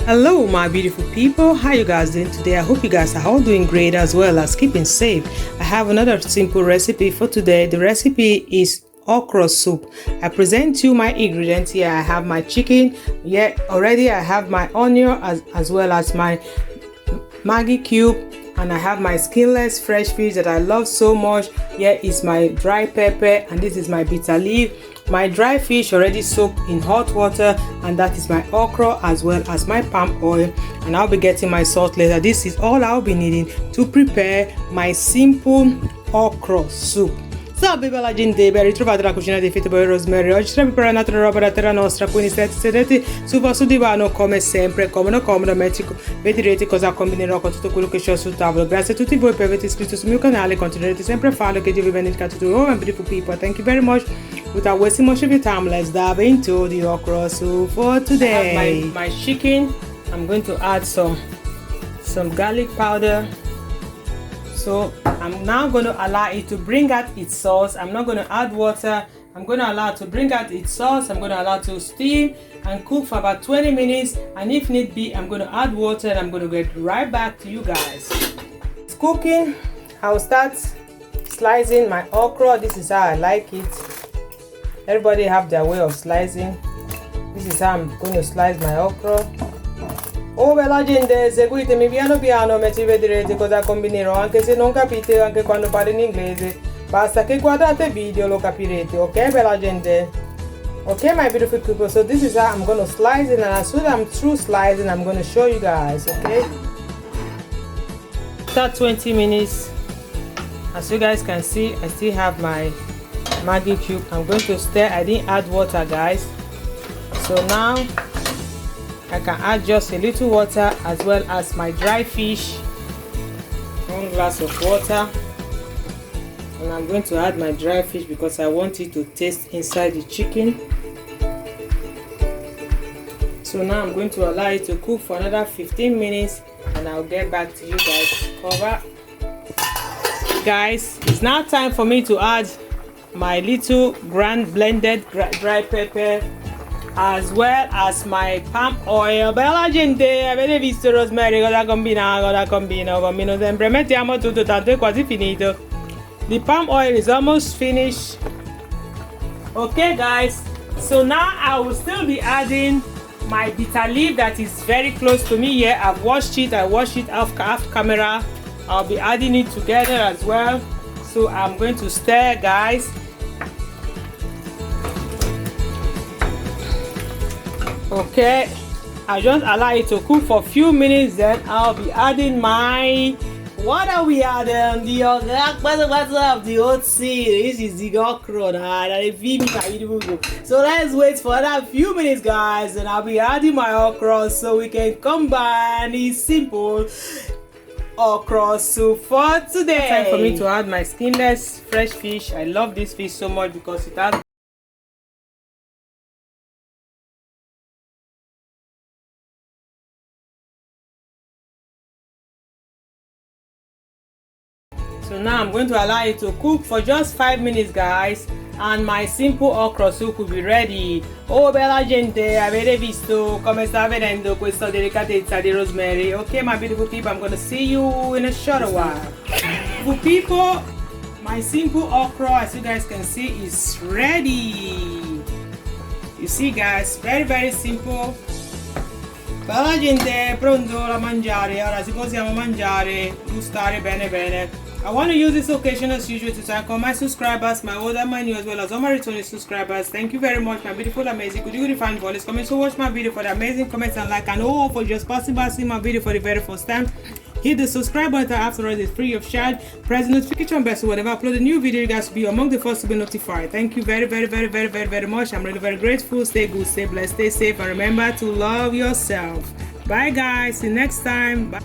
Hello my beautiful people, how you guys doing today? I hope you guys are all doing great as well as keeping safe. I have another simple recipe for today. The recipe is okra soup. I present you my ingredients here. I have my chicken, already I have my onion as well as my Maggi cube, and I have my skinless fresh fish that I love so much. Here is my dry pepper, and this is my bitter leaf. My dry fish already soaked in hot water, and that is my okra as well as my palm oil, and I'll be getting my salt later. This is all I'll be needing to prepare my simple okra soup. Salve bella gente, ben ritrovati alla cucina di Fit Boy Rosemary. Oggi stiamo preparando un'altra roba da terra nostra, quindi sedete sul vostro divano come sempre, comodo, vedrete cosa combinerò con tutto quello che c'ho sul tavolo. Grazie a tutti voi per averti iscritto sul mio canale, continuerete sempre a farlo, che Dio vi benedica tutti voi, my beautiful people. Thank you very much. Without wasting much of your time, let's dive into the okra soup for today. I have my chicken. I'm going to add some garlic powder. So I'm now going to allow it to bring out its sauce. I'm not going to add water. I'm going to allow it to bring out its sauce. I'm going to allow it to steam and cook for about 20 minutes. And if need be, I'm going to add water and I'm going to get right back to you guys. It's cooking. I'll start slicing my okra. This is how I like it. Everybody have their way of slicing. This is how I'm going to slice my okra. Oh bella gente, seguitemi piano piano mentre vedrete cosa combinerò, anche se non capite anche quando parlo in inglese. Basta che guardate il video, lo capirete, ok bella gente? Okay my beautiful people, so this is how I'm going to slice it, and as soon as I'm through slicing, I'm going to show you guys, okay? After 20 minutes, as you guys can see, I still have my Maggi cube. I'm going to stir. I didn't add water, guys. So now I can add just a little water as well as my dry fish. 1 glass of water. And I'm going to add my dry fish because I want it to taste inside the chicken. So now I'm going to allow it to cook for another 15 minutes and I'll get back to you guys. Cover. Guys, it's now time for me to add my little blended dry pepper as well as my palm oil. Bella gente, avete visto Rosemary cosa combino sempre, mettiamo tutto, tanto è quasi finito. The palm oil is almost finished. Okay guys, so now I will still be adding my bitter leaf that is very close to me here. I washed it off camera. I'll be adding it together as well. So I'm going to stir, guys. Okay, I just allow it to cook for a few minutes, then I'll be adding my, what are we adding? The old sea. This is the okra. So let's wait for another few minutes, guys, and I'll be adding my okra so we can combine this simple okra soup for today. It's time for me to add my skinless fresh fish. I love this fish so much because it has So now I'm going to allow it to cook for just 5 minutes, guys, and my simple okra soup will be ready. Oh bella gente, avete visto come sta venendo questa delicatezza di Rosemary? Okay my beautiful people, I'm going to see you in a short while. Beautiful people, my simple okra, as you guys can see, is ready. You see guys, very simple. Bella gente, è pronto da mangiare. Ora possiamo mangiare, gustare bene. I want to use this occasion as usual to thank all my subscribers, my old and my new, as well as all my returning subscribers. Thank you very much, my beautiful, amazing, good, fine volleys. Comment to watch my video for the amazing comments and like, and all for just passing by seeing my video for the very first time. Hit the subscribe button after all, it's free of charge. Press the notification bell so whenever I upload a new video, you guys will be among the first to be notified. Thank you very much. I'm really very grateful. Stay good, stay blessed, stay safe, and remember to love yourself. Bye guys, see you next time. Bye.